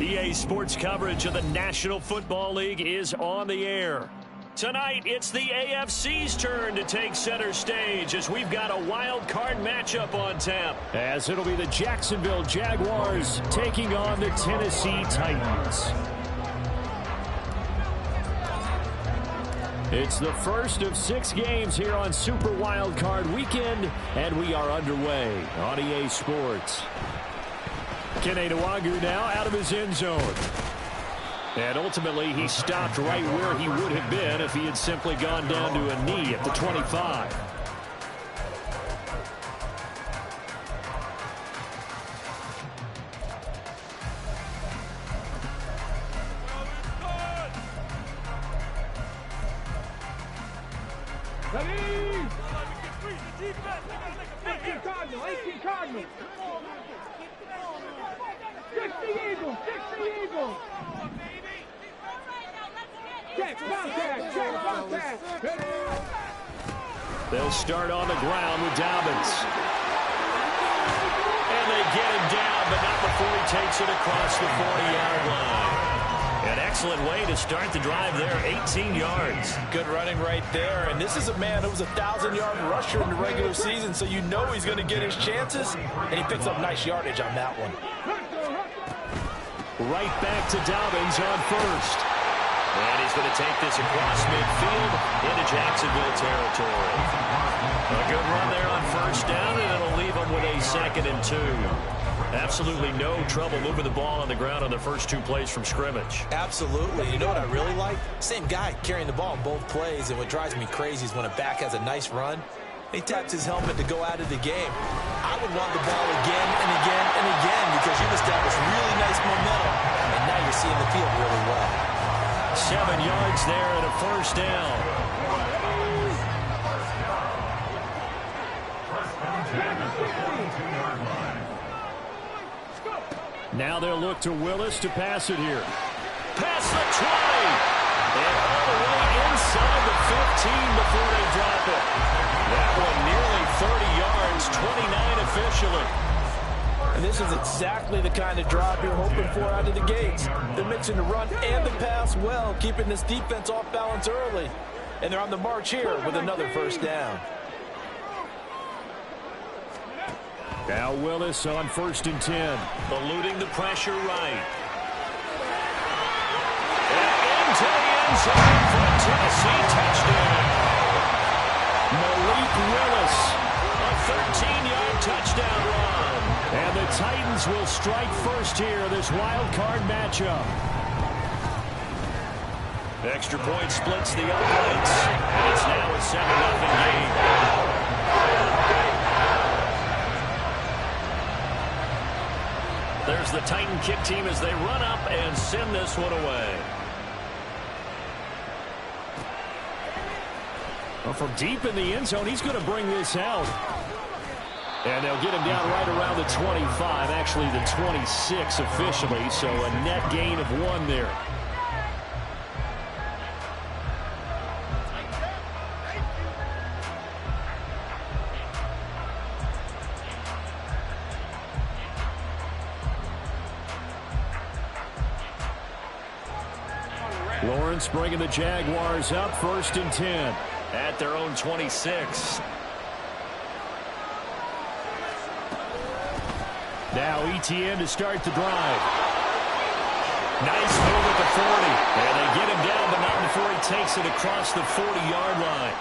EA Sports coverage of the National Football League is on the air. Tonight, it's the AFC's turn to take center stage as we've got a wild card matchup on tap. As it'll be the Jacksonville Jaguars taking on the Tennessee Titans. It's the first of 6 games here on Super Wildcard Weekend, and we are underway on EA Sports. Kene Nwangwu now out of his end zone. And ultimately, he stopped right where he would have been if he had simply gone down to a knee at the 25. Ready? 18 Cardinals. 60 Eagles. Check contact. They'll start on the ground with Dobbins. And they get him down, but not before he takes it across the 40-yard line. An excellent way to start the drive there, 18 yards. Good running right there, and this is a man who was a 1,000-yard rusher in the regular season, so you know he's going to get his chances, and he picks up nice yardage on that one. Right back to Dobbins on first. And he's going to take this across midfield into Jacksonville territory. A good run there on first down, and it'll leave him with a 2nd and 2. Absolutely no trouble moving the ball on the ground on the first 2 plays from scrimmage. Absolutely. You know what I really like? Same guy carrying the ball in both plays, and what drives me crazy is when a back has a nice run, he taps his helmet to go out of the game. I would want the ball again and again and again because you've established really nice momentum, and now you're seeing the field really well. 7 yards there and a first down. Now they'll look to Willis to pass it here. Pass the 20. And all the way inside the 15 before they drop it. That one nearly 30 yards, 29 officially. And this is exactly the kind of drive you're hoping for out of the gates. They're mixing the run and the pass well, keeping this defense off balance early. And they're on the march here with another first down. Now Willis on 1st and 10. Eluding the pressure right. And into the end zone for a Tennessee touchdown. Malik Willis, a 13-yard touchdown run. And the Titans will strike first here, this wild card matchup. Extra point splits the uprights. And it's now a 7-0 game. There's the Titan kick team as they run up and send this one away. Well, from deep in the end zone, he's going to bring this out. And they'll get him down right around the 25, actually the 26 officially, so a net gain of 1 there. Lawrence bringing the Jaguars up 1st and 10 at their own 26. Now ETN to start the drive. Nice move at the 40. And they get him down, but not before he takes it across the 40-yard line.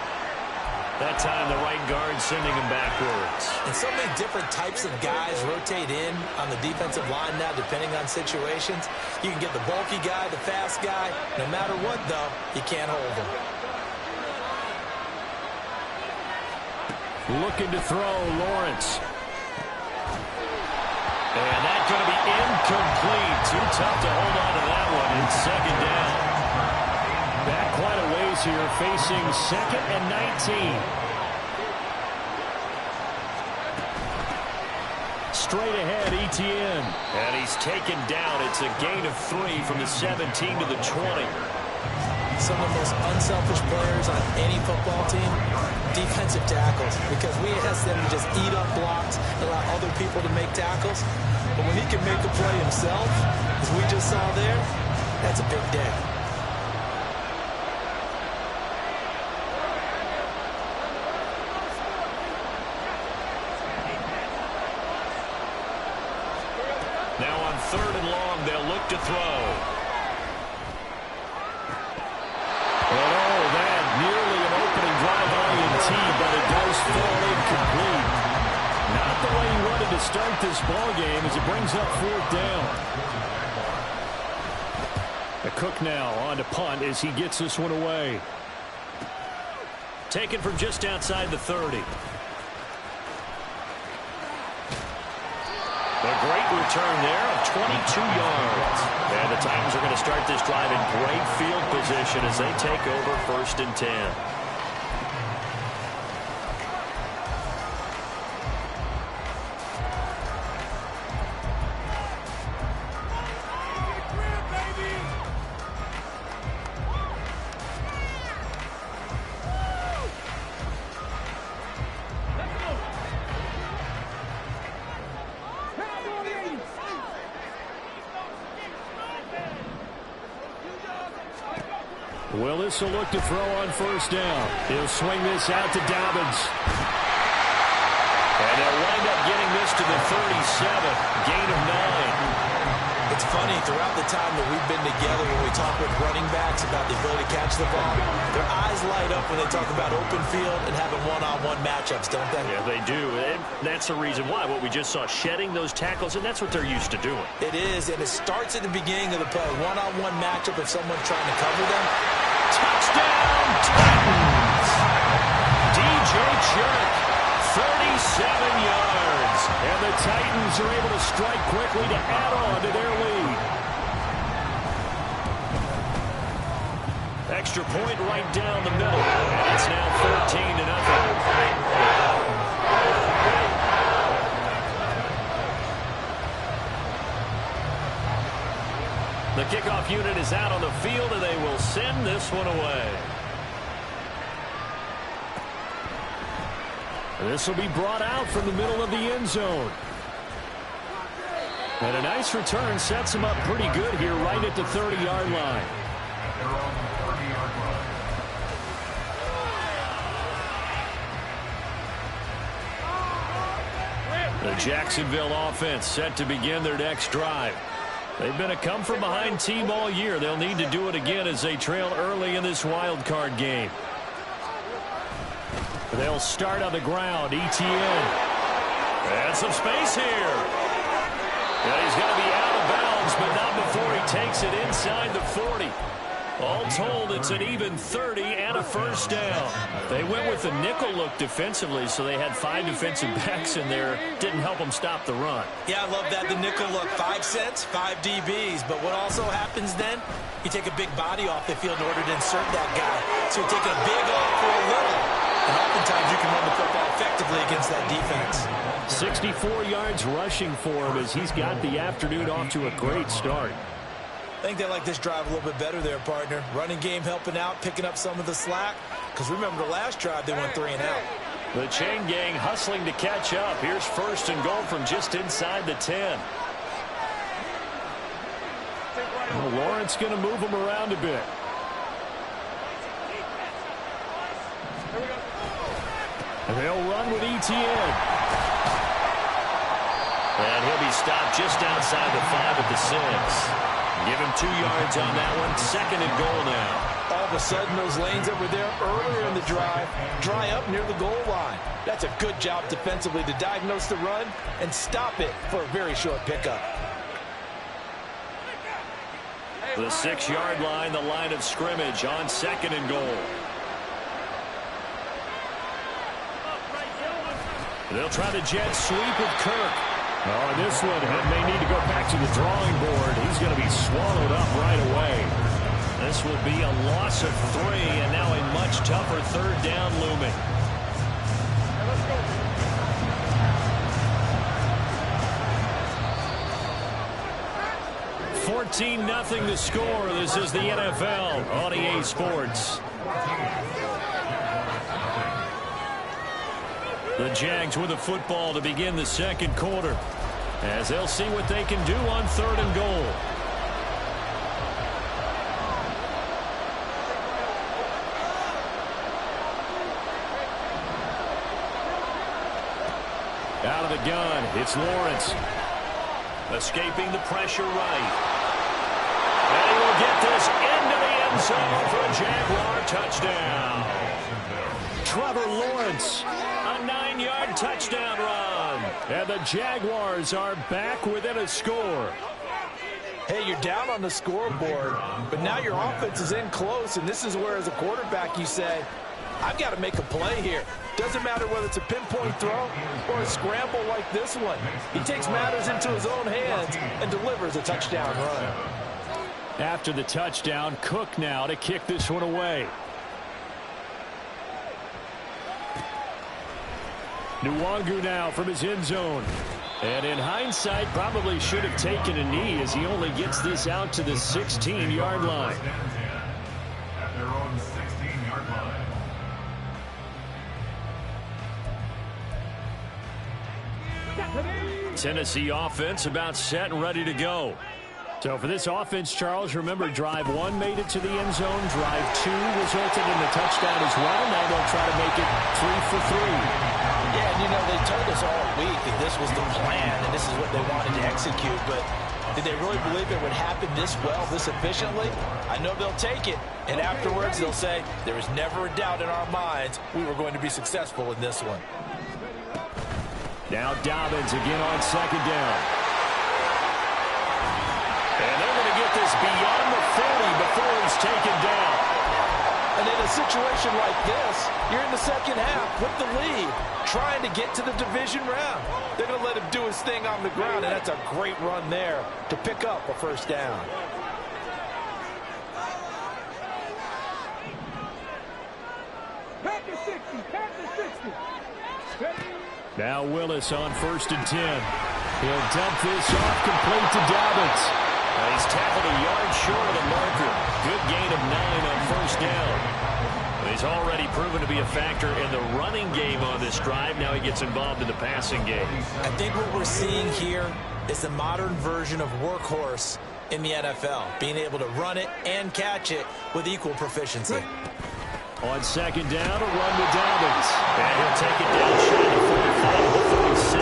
That time the right guard sending him backwards. And so many different types of guys rotate in on the defensive line now depending on situations. You can get the bulky guy, the fast guy. No matter what, though, you can't hold him. Looking to throw, Lawrence. And that's going to be incomplete. Too tough to hold on to that one. It's 2nd down. Back quite a ways here, facing 2nd and 19. Straight ahead, ETN. And he's taken down. It's a gain of 3 from the 17 to the 20. Some of the most unselfish players on any football team, defensive tackles, because we ask them to just eat up blocks, allow other people to make tackles. But when he can make the play himself, as we just saw there, that's a big day. Now on 3rd and long, they'll look to throw. Oh, that nearly an opening drive INT, but it does fall incomplete. Not the way he wanted to start this ball game as it brings up 4th down. The Cook now on to punt as he gets this one away. Taken from just outside the 30. A great return there of 22 yards. And the Titans are going to start this drive in great field position as they take over 1st and 10. Willis will look to throw on 1st down. He'll swing this out to Dobbins. And they'll wind up getting this to the 37. Gain of 9. It's funny, throughout the time that we've been together, when we talk with running backs about the ability to catch the ball, their eyes light up when they talk about open field and having one-on-one matchups, don't they? Yeah, they do. And that's the reason why. What we just saw, shedding those tackles, and that's what they're used to doing. It is, and it starts at the beginning of the play. One-on-one matchup if someone's trying to cover them. Touchdown, Titans! DJ Chark, 37 yards. And the Titans are able to strike quickly to add on to their lead. Extra point right down the middle. And it's now 14-0. The kickoff unit is out on the field, and they will send this one away. This will be brought out from the middle of the end zone. And a nice return sets him up pretty good here right at the 30-yard line. The Jacksonville offense set to begin their next drive. They've been a come-from-behind team all year. They'll need to do it again as they trail early in this wild card game. They'll start on the ground. ETN. And some space here. And he's going to be out of bounds, but not before he takes it inside the 40. All told, it's an even 30 and a 1st down. They went with the nickel look defensively, so they had 5 defensive backs in there. Didn't help them stop the run. Yeah, I love that, the nickel look. 5 cents, 5 DBs. But what also happens then, you take a big body off the field in order to insert that guy. So you're taking a big off for a little. And oftentimes you can run the football effectively against that defense. 64 yards rushing for him as he's got the afternoon off to a great start. I think they like this drive a little bit better there, partner. Running game helping out, picking up some of the slack. Because remember, the last drive, they went 3 and out. The chain gang hustling to catch up. Here's 1st and goal from just inside the 10. Well, Lawrence going to move him around a bit. And they'll run with ETN. And he'll be stopped just outside the 5 at the 6. Give him 2 yards on that one. 2nd and goal now. All of a sudden, those lanes that were there earlier in the drive dry up near the goal line. That's a good job defensively to diagnose the run and stop it for a very short pickup. The 6-yard line, the line of scrimmage on 2nd and goal. They'll try the jet sweep with Kirk. Oh, this one may need to go back to the drawing board. He's going to be swallowed up right away. This will be a loss of 3, and now a much tougher 3rd down looming. $14-0 to score. This is the NFL on EA Sports. The Jags with the football to begin the 2nd quarter, as they'll see what they can do on 3rd and goal. the gun, it's Lawrence. Escaping the pressure right. And he will get this into the end zone for a Jaguar touchdown. Trevor Lawrence, a 9-yard touchdown run. And the Jaguars are back within a score. Hey, you're down on the scoreboard, but now your offense is in close, and this is where, as a quarterback, you say, I've got to make a play here. Doesn't matter whether it's a pinpoint throw or a scramble like this one. He takes matters into his own hands and delivers a touchdown run. After the touchdown, Cook now to kick this one away. Nwangu now from his end zone. And in hindsight, probably should have taken a knee as he only gets this out to the 16-yard line. At their own 16-yard line. Tennessee offense about set and ready to go. So for this offense, Charles, remember drive 1 made it to the end zone. Drive 2 resulted in the touchdown as well. Now they'll try to make it 3 for 3. Yeah, and you know, they told us all week that this was the plan and this is what they wanted to execute, but did they really believe it would happen this well, this efficiently? I know they'll take it, and afterwards they'll say, there was never a doubt in our minds we were going to be successful in this one. Now Dobbins again on second down. And they're going to get this beyond the 40 before he's taken down. And in a situation like this, you're in the second half with the lead, trying to get to the division round. They're going to let him do his thing on the ground, and that's a great run there to pick up a first down. Pack the 60, pack the 60. Now Willis on 1st and 10. He'll dump this off complete to Dobbins. He's tackled a yard short of the marker. Good gain of 9 on 1st down. He's already proven to be a factor in the running game on this drive. Now he gets involved in the passing game. I think what we're seeing here is the modern version of workhorse in the NFL, being able to run it and catch it with equal proficiency. On second down, a run to Dobbins. And he'll take it down short of 45 to 46.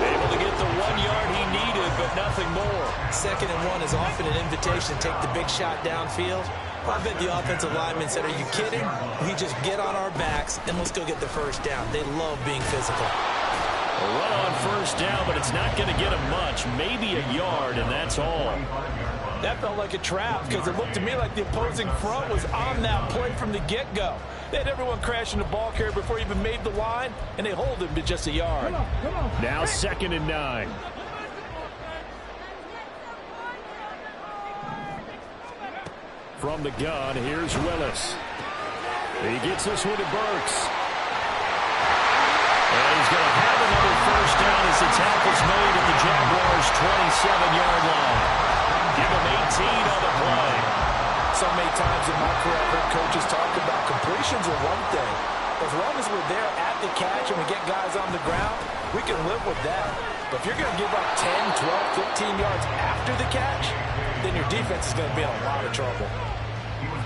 Able to get the 1 yard he needed, but nothing more. 2nd and 1 is often an invitation to take the big shot downfield. I bet the offensive lineman said, are you kidding? We just get on our backs and let's go get the first down. They love being physical. A run on 1st down, but it's not going to get him much. Maybe a yard, and that's all. That felt like a trap because it looked to me like the opposing front was on that play from the get-go. They had everyone crashing the ball carrier before he even made the line, and they hold him to just a yard. Come on. Now 2nd and 9. From the gun, here's Willis. He gets this one to Burks. And he's going to have another first down as the tackle's made at the Jaguars' 27-yard line. Give him 18 on the play. So many times in my career, I've heard coaches talk about completions are one thing. As long as we're there at the catch and we get guys on the ground, we can live with that. But if you're going to give up 10, 12, 15 yards after the catch, then your defense is going to be in a lot of trouble.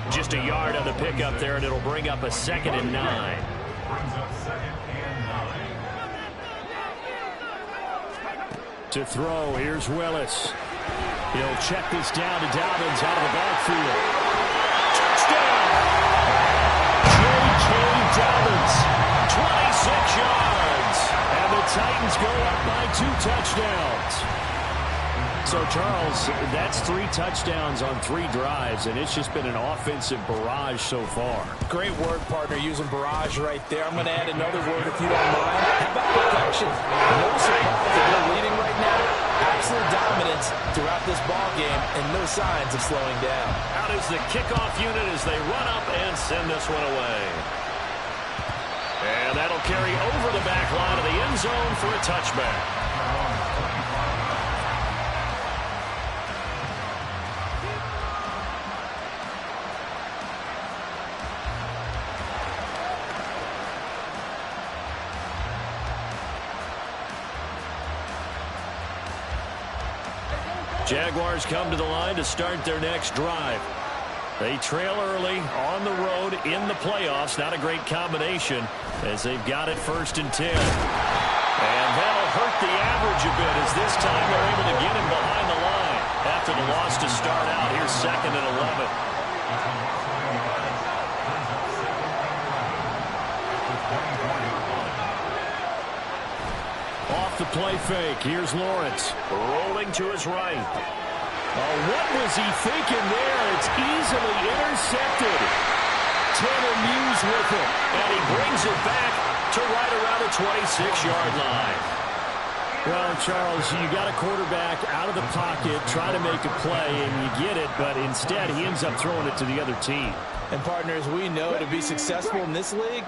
Just a yard on the pickup there, and it'll bring up a 2nd and 9. Brings up 2nd and 9. To throw, here's Willis. He'll check this down to Dobbins out of the backfield. Touchdown! J.K. Dobbins, 26 yards. And the Titans go up by 2 touchdowns. So, Charles, that's 3 touchdowns on 3 drives, and it's just been an offensive barrage so far. Great word, partner, using barrage right there. I'm going to add another word if you don't mind. How about protection? No surprise that they're leading right now. Absolute dominance throughout this ball game and no signs of slowing down. Out is the kickoff unit as they run up and send this one away. And that'll carry over the back line of the end zone for a touchback. Jaguars come to the line to start their next drive. They trail early on the road in the playoffs. Not a great combination as they've got it 1st and 10. And that'll hurt the average a bit as this time they're able to get him behind the line. After the loss to start out, here's 2nd and 11. Off the play fake. Here's Lawrence. Rolling to his right. Oh, what was he thinking there? It's easily intercepted. Tanner Muse with it. And he brings it back to right around the 26-yard line. Well, Charles, you got a quarterback out of the pocket trying to make a play, and you get it, but instead he ends up throwing it to the other team. And partners, we know to be successful in this league,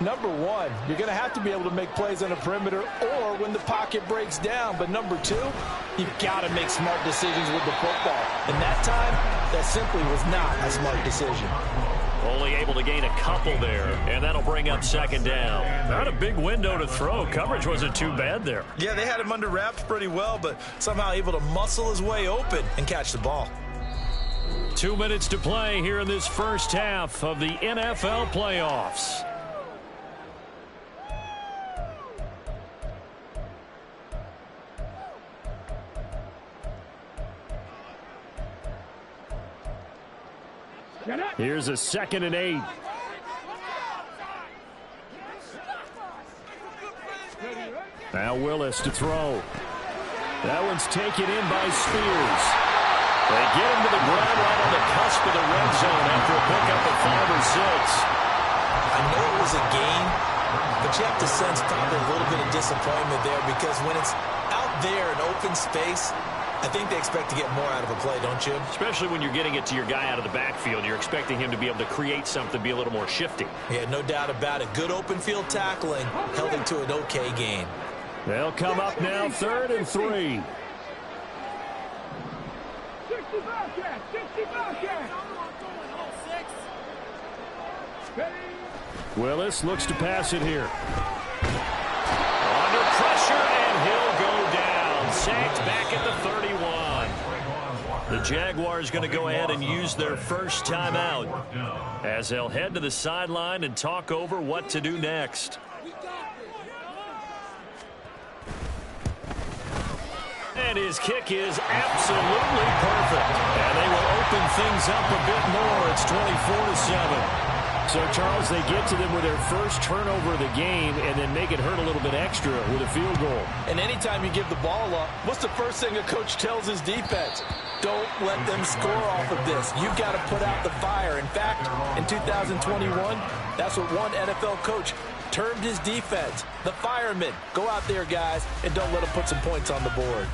number one, you're going to have to be able to make plays on the perimeter or when the pocket breaks down. But number two, you've got to make smart decisions with the football. And that time, that simply was not a smart decision. Only able to gain a couple there, and that'll bring up 2nd down. Not a big window to throw. Coverage wasn't too bad there. Yeah, they had him under wraps pretty well, but somehow able to muscle his way open and catch the ball. 2 minutes to play here in this first half of the NFL playoffs. Here's a 2nd and 8. Now Willis to throw. That one's taken in by Spears. They get him to the ground right on the cusp of the red zone after a pickup of 5 or 6. I know it was a gain, but you have to sense probably a little bit of disappointment there because when it's out there in open space, I think they expect to get more out of a play, don't you? Especially when you're getting it to your guy out of the backfield. You're expecting him to be able to create something, be a little more shifty. Yeah, no doubt about it. Good open field tackling held him to an okay gain. They'll come up now 3rd and 3. 60 Bobcat! 60 Bobcat! Willis looks to pass it here. Under pressure, and he'll go down. Sacked back at the 31. The Jaguars going to go ahead and use their first timeout as they'll head to the sideline and talk over what to do next. And his kick is absolutely perfect. And they will open things up a bit more. It's 24-7. So, Charles, they get to them with their first turnover of the game and then make it hurt a little bit extra with a field goal. And anytime you give the ball up, what's the first thing a coach tells his defense? Don't let them score off of this. You've got to put out the fire. In fact, in 2021, that's what one NFL coach termed his defense. The firemen. Go out there, guys, and don't let them put some points on the board.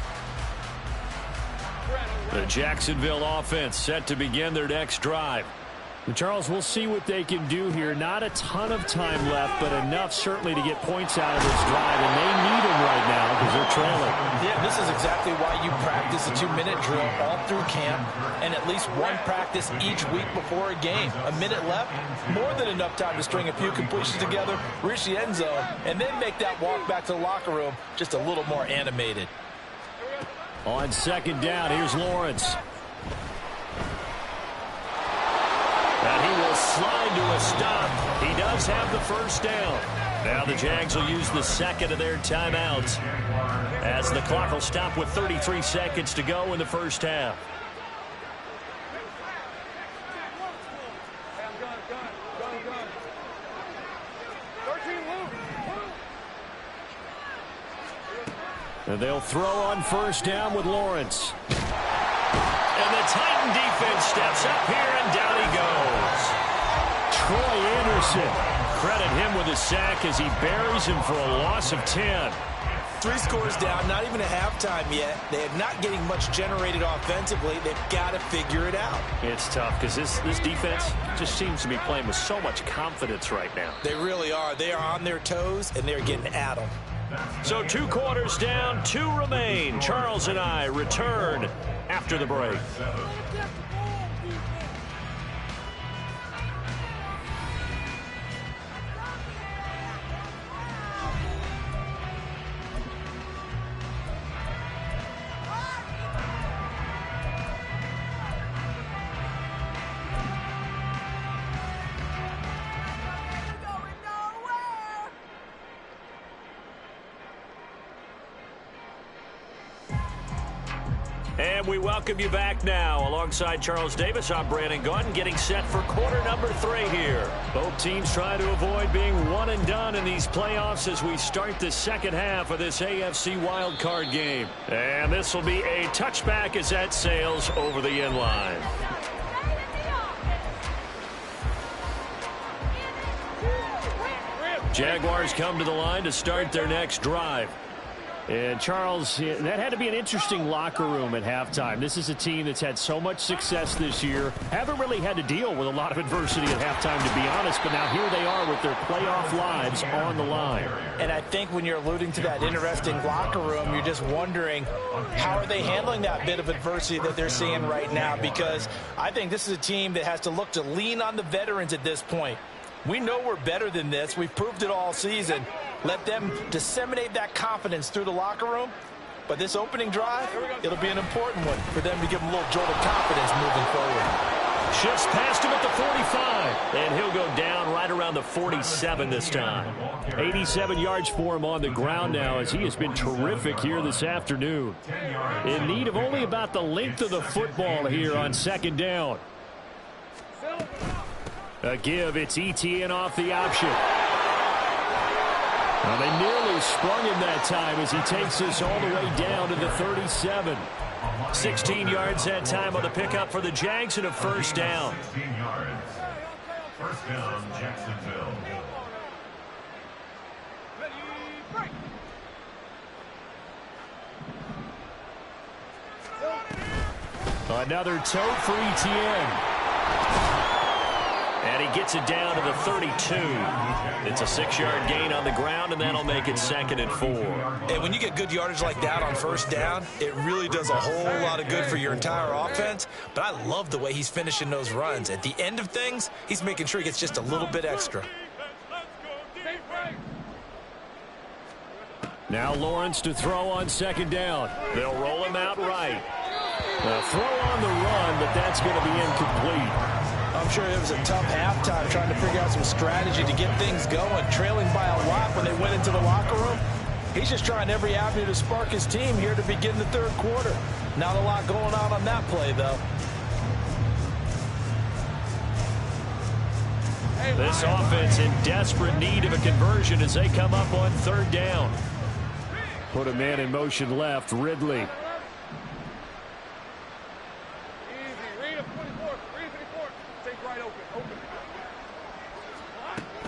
The Jacksonville offense set to begin their next drive. And Charles, we'll see what they can do here. Not a ton of time left, but enough certainly to get points out of this drive, and they need them right now because they're trailing. Yeah, this is exactly why you practice a 2-minute drill all through camp and at least one practice each week before a game. A minute left, more than enough time to string a few completions together, reach the end zone, and then make that walk back to the locker room just a little more animated. On 2nd down, here's Lawrence. And he will slide to a stop. He does have the first down. Now the Jags will use the 2nd of their timeouts as the clock will stop with 33 seconds to go in the first half. And they'll throw on first down with Lawrence. And the Titan defense steps up here, and down he goes. Troy Anderson. Credit him with a sack as he buries him for a loss of 10. 3 scores down, not even a halftime yet. They are not getting much generated offensively. They've got to figure it out. It's tough because this defense just seems to be playing with so much confidence right now. They really are. They are on their toes, and they're getting at them. So 2 quarters down, 2 remain. Charles and I return after the break. And we welcome you back now. Alongside Charles Davis, I'm Brandon Gaudin, getting set for quarter number 3 here. Both teams trying to avoid being one and done in these playoffs as we start the second half of this AFC wildcard game. And this will be a touchback as that sails over the end line. Jaguars come to the line to start their next drive. And, Charles, that had to be an interesting locker room at halftime. This is a team that's had so much success this year. Haven't really had to deal with a lot of adversity at halftime, to be honest. But now here they are with their playoff lives on the line. And I think when you're alluding to that interesting locker room, you're just wondering how are they handling that bit of adversity that they're seeing right now? Because I think this is a team that has to look to lean on the veterans at this point. We know we're better than this. We've proved it all season. Let them disseminate that confidence through the locker room. But this opening drive, it'll be an important one for them to give them a little jolt of confidence moving forward. Shifts past him at the 45, and he'll go down right around the 47 this time. 87 yards for him on the ground now as he has been terrific here this afternoon. In need of only about the length of the football here on second down. A give, it's ETN off the option. Well, they nearly sprung him that time as he takes this all the way down to the 37. 16 yards that time on the pickup for the Jags and a first down. 16 yards. First down, Jacksonville. Another tote for ETN. And he gets it down to the 32. It's a 6-yard gain on the ground, and that'll make it 2nd and 4. And when you get good yardage like that on first down, it really does a whole lot of good for your entire offense. But I love the way he's finishing those runs. At the end of things, he's making sure he gets just a little bit extra. Now Lawrence to throw on second down. They'll roll him out right. A throw on the run, but that's going to be incomplete. I'm sure it was a tough halftime trying to figure out some strategy to get things going, trailing by a lot when they went into the locker room. He's just trying every avenue to spark his team here to begin the third quarter. Not a lot going on that play, though. This offense in desperate need of a conversion as they come up on third down. Put a man in motion left, Ridley.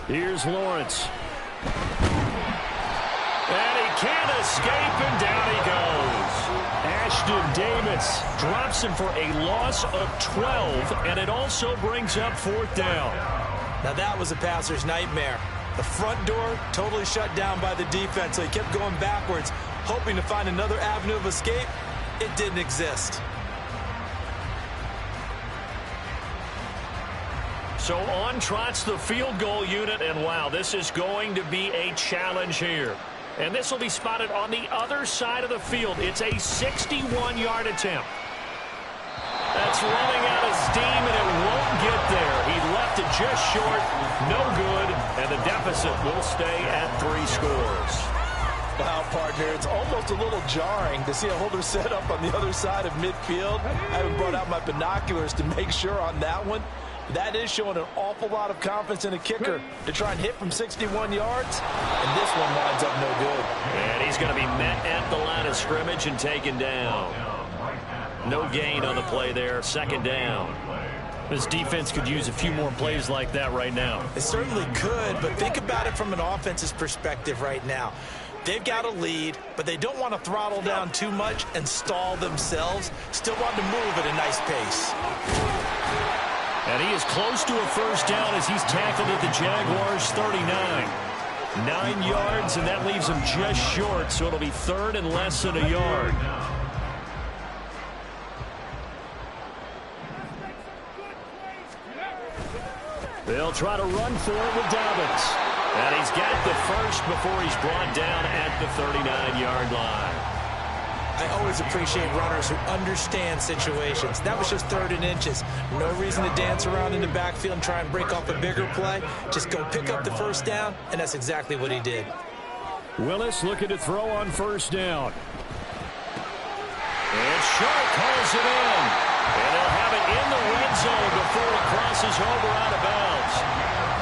Here's Lawrence. And he can't escape, and down he goes. Ashton Davis drops him for a loss of 12, and it also brings up fourth down. Now that was a passer's nightmare. The front door totally shut down by the defense, so he kept going backwards, hoping to find another avenue of escape. It didn't exist. So on trots the field goal unit, and wow, this is going to be a challenge here. And this will be spotted on the other side of the field. It's a 61-yard attempt. That's running out of steam, and it won't get there. He left it just short, no good, and the deficit will stay at 3 scores. Wow, partner, it's almost a little jarring to see a holder set up on the other side of midfield. I haven't brought out my binoculars to make sure on that one. That is showing an awful lot of confidence in a kicker to try and hit from 61 yards, and this one winds up no good. And he's going to be met at the line of scrimmage and taken down. No gain on the play there, second down. This defense could use a few more plays like that right now. It certainly could, but think about it from an offense's perspective right now. They've got a lead, but they don't want to throttle down too much and stall themselves. Still want to move at a nice pace. And he is close to a first down as he's tackled at the Jaguars' 39. 9 yards, and that leaves him just short, so it'll be third and less than a yard. They'll try to run for it with Dobbins. And he's got the first before he's brought down at the 39-yard line. I always appreciate runners who understand situations. That was just 3rd and inches. No reason to dance around in the backfield and try and break off a bigger play. Just go pick up the first down, and that's exactly what he did. Willis looking to throw on first down. And Sharp calls it in. And they'll have it in the red zone before it crosses over out of bounds.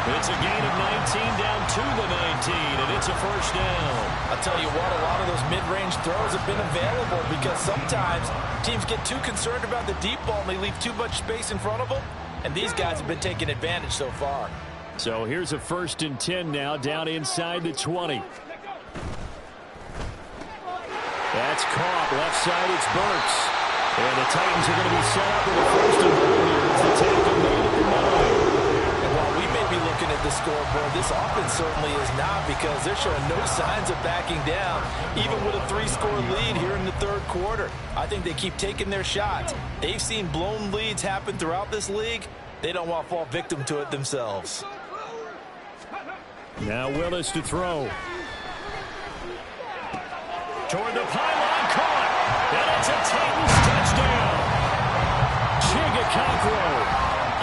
It's a gain of 19 down to the 19, and it's a first down. I'll tell you what, a lot of those mid-range throws have been available because sometimes teams get too concerned about the deep ball and they leave too much space in front of them, and these guys have been taking advantage so far. So here's a 1st and 10 now, down inside the 20. That's caught. Left side, it's Burks. And the Titans are going to be set up with a 1st and 1 here as the tackle made at the 9. And while we may be looking at the scoreboard, this offense certainly is not, because they're showing no signs of backing down, even with a 3-score lead here in the 3rd quarter. I think they keep taking their shots. They've seen blown leads happen throughout this league. They don't want to fall victim to it themselves. Now Willis to throw. Toward the pylon, caught. And it's a Titans touchdown. Chigga-Conqueror,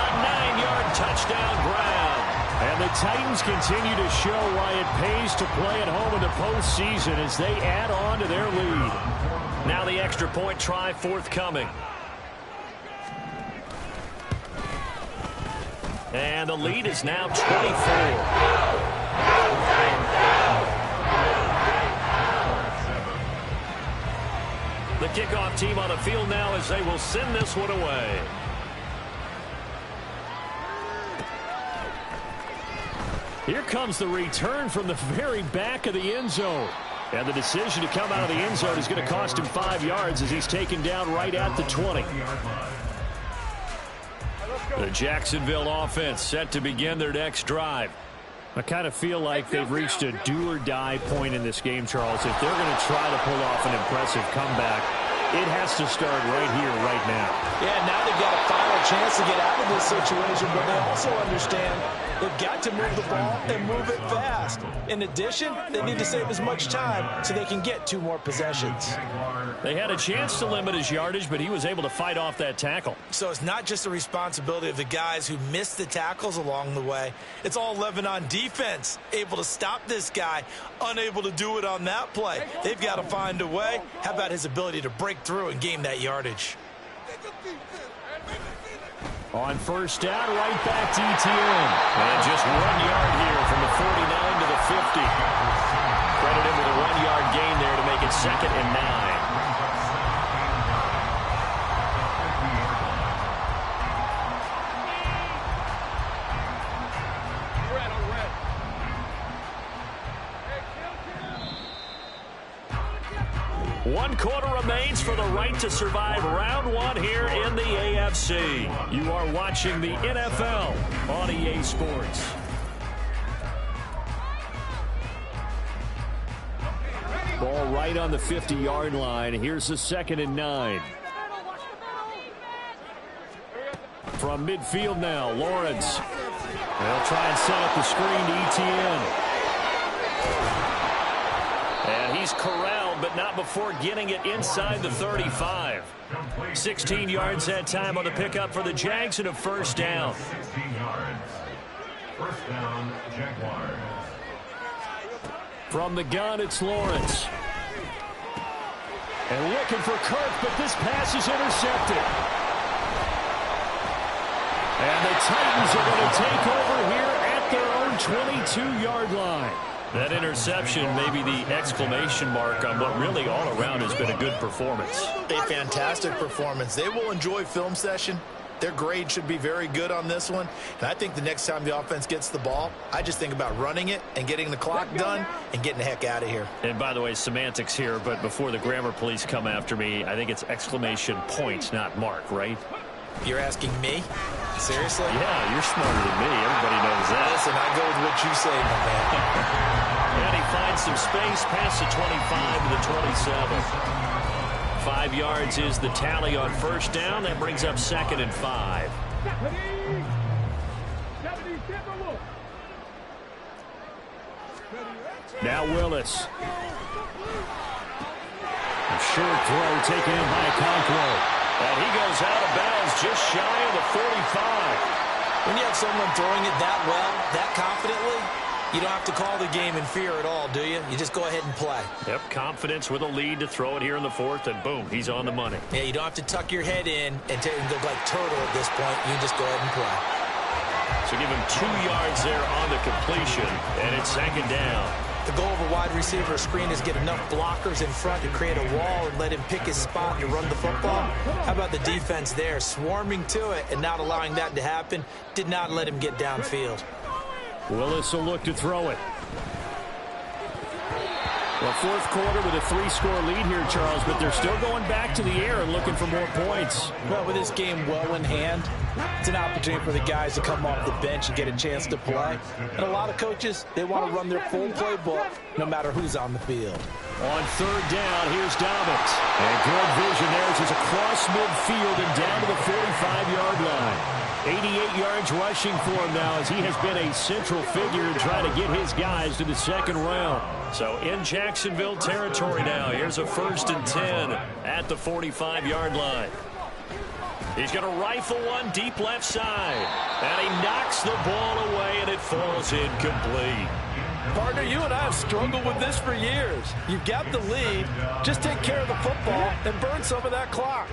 a 9-yard touchdown grab. And the Titans continue to show why it pays to play at home in the postseason as they add on to their lead. Now the extra point try forthcoming. And the lead is now 24. The kickoff team on the field now as they will send this one away. Here comes the return from the very back of the end zone. And the decision to come out of the end zone is going to cost him 5 yards as he's taken down right at the 20. The Jacksonville offense set to begin their next drive. I kind of feel like they've reached a do-or-die point in this game, Charles. If they're going to try to pull off an impressive comeback, it has to start right here, right now. Yeah, now they've got a final chance to get out of this situation, but they also understand they've got to move the ball and move it fast. In addition, they need to save as much time so they can get 2 more possessions. They had a chance to limit his yardage, but he was able to fight off that tackle. So it's not just the responsibility of the guys who missed the tackles along the way. It's all 11 on defense, able to stop this guy, unable to do it on that play. They've got to find a way. How about his ability to break through and gain that yardage? On first down, right back to ETN. And just 1 yard here from the 49 to the 50. Credit him with a 1-yard gain there to make it 2nd and 9. One quarter remains for the right to survive round 1 here in the AFC. You are watching the NFL on EA Sports. Ball right on the 50-yard line. Here's the 2nd and 9. From midfield now, Lawrence. They'll try and set up the screen to ETN. And he's corralled, but not before getting it inside the 35. 16 yards that time on the pickup for the Jags and a first down. 16 yards. First down, Jaguars. From the gun, it's Lawrence. And looking for Kirk, but this pass is intercepted. And the Titans are going to take over here at their own 22-yard line. That interception may be the exclamation mark on what really all around has been a good performance. A fantastic performance. They will enjoy film session. Their grade should be very good on this one. And I think the next time the offense gets the ball, I just think about running it and getting the clock done and getting the heck out of here. And by the way, semantics here, but before the grammar police come after me, I think it's exclamation point, not mark, right? You're asking me? Seriously? Yeah, you're smarter than me. Everybody knows that. Listen, I go with what you say, my man. And he finds some space past the 25 to the 27. 5 yards is the tally on first down. That brings up 2nd and 5. Now Willis. A short throw taken in by Conqueror. And he goes out of bounds just shy of the 45. When you have someone throwing it that well, that confidently, You don't have to call the game in fear at all, do you? You just go ahead and play. Yep, confidence with a lead to throw it here in the fourth, and boom, he's on the money. Yeah, you don't have to tuck your head in and go like turtle at this point. You just go ahead and play. So give him 2 yards there on the completion, and it's second down. The goal of a wide receiver screen is get enough blockers in front to create a wall and let him pick his spot to run the football. How about the defense there, swarming to it and not allowing that to happen? Did not let him get downfield. Willis will look to throw it. Well, fourth quarter with a 3-score lead here, Charles, but they're still going back to the air and looking for more points. Well, with this game well in hand, it's an opportunity for the guys to come off the bench and get a chance to play. And a lot of coaches, they want to run their full playbook no matter who's on the field. On third down, here's Dobbins. And good vision there as he's across midfield and down to the 45-yard line. 88 yards rushing for him now as he has been a central figure in trying to get his guys to the second round. So in Jacksonville territory now, here's a 1st and 10 at the 45-yard line. He's going to rifle one deep left side. And he knocks the ball away, and it falls incomplete. Partner, you and I have struggled with this for years. You've got the lead. Just take care of the football and burn some of that clock.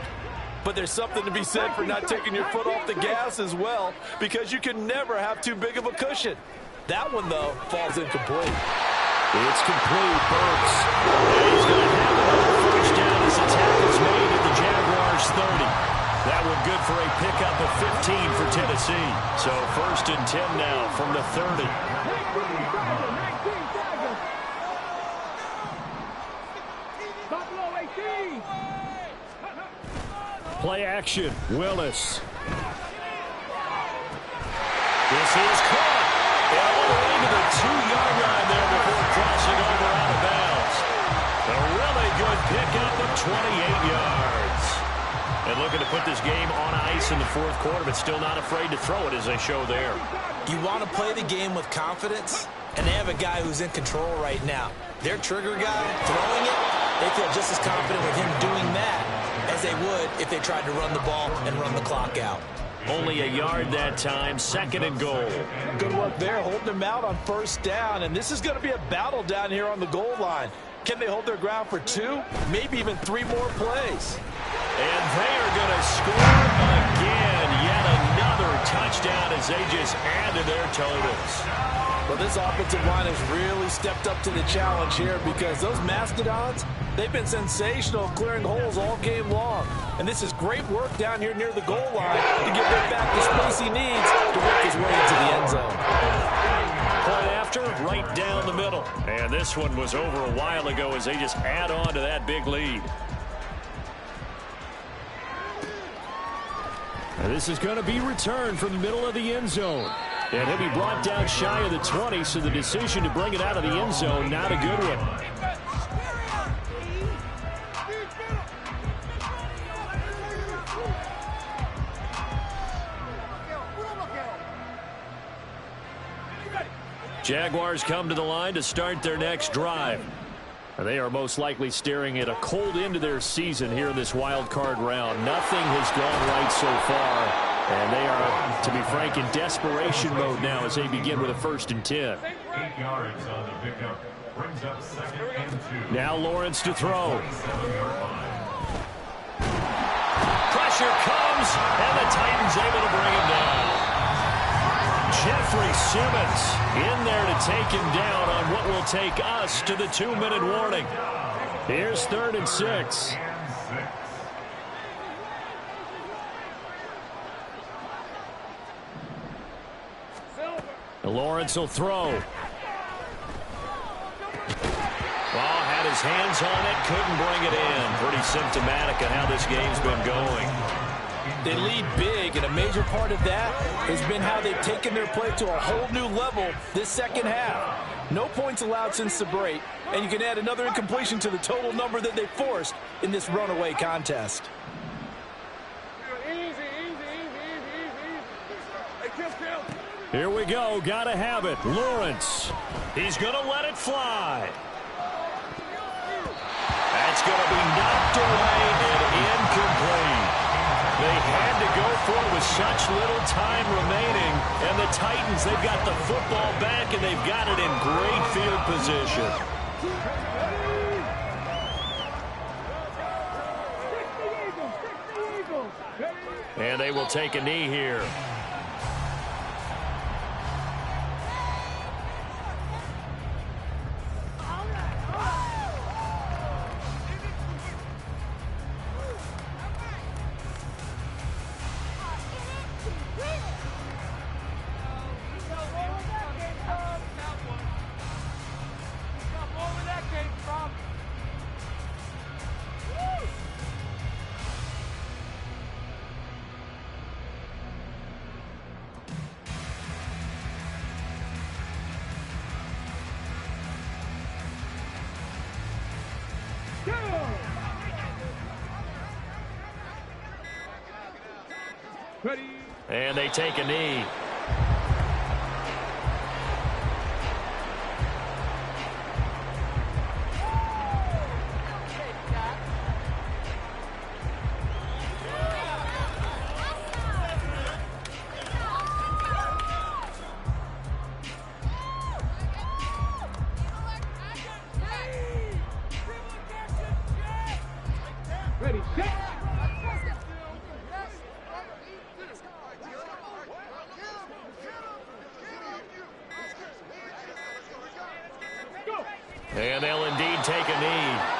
But there's something to be said for not taking your foot off the gas as well, because you can never have too big of a cushion. That one, though, falls incomplete. It's complete. Burks. And he's going to have another first down as the tackle's made at the Jaguars' 30. That one good for a pickup of 15 for Tennessee. So 1st and 10 now from the 30. Play action. Willis. This is caught. And all the way to the 2-yard line there before crossing over out of bounds. A really good pickup of 28 yards. And looking to put this game on ice in the fourth quarter, but still not afraid to throw it as they show there. You want to play the game with confidence, and they have a guy who's in control right now. Their trigger guy throwing it, they feel just as confident with him doing that as they would if they tried to run the ball and run the clock out. Only a yard that time, 2nd and goal. Good work there, holding them out on 1st down. And this is going to be a battle down here on the goal line. Can they hold their ground for 2, maybe even 3 more plays? And they are going to score again. Yet another touchdown as they just add to their totals. Well, this offensive line has really stepped up to the challenge here because those Mastodons, they've been sensational clearing holes all game long. And this is great work down here near the goal line to get right back the space he needs to work his way into the end zone. Point after, right down the middle. And this one was over a while ago as they just add on to that big lead. And this is going to be returned from the middle of the end zone. And he'll be brought down shy of the 20, so the decision to bring it out of the end zone, not a good one. Jaguars come to the line to start their next drive. And they are most likely staring at a cold end to their season here in this wild card round. Nothing has gone right so far. And they are, to be frank, in desperation mode now as they begin with a 1st and 10. 8 yards on the pickup. Brings up 2nd and 2. Now Lawrence to throw. 27-yard line. Pressure comes, and the Titans able to bring him down. Jeffrey Simmons in there to take him down on what will take us to the 2-minute warning. Here's 3rd and 6. Lawrence will throw. Well, had his hands on it, couldn't bring it in. Pretty symptomatic of how this game's been going. They lead big, and a major part of that has been how they've taken their play to a whole new level this second half. No points allowed since the break, and you can add another incompletion to the total number that they forced in this runaway contest. Here we go. Got to have it. Lawrence. He's going to let it fly. That's going to be knocked away and incomplete. They had to go for it with such little time remaining, and the Titans, they've got the football back, and they've got it in great field position. And they will take a knee here. And they take a knee. Ready, set. And they'll indeed take a knee.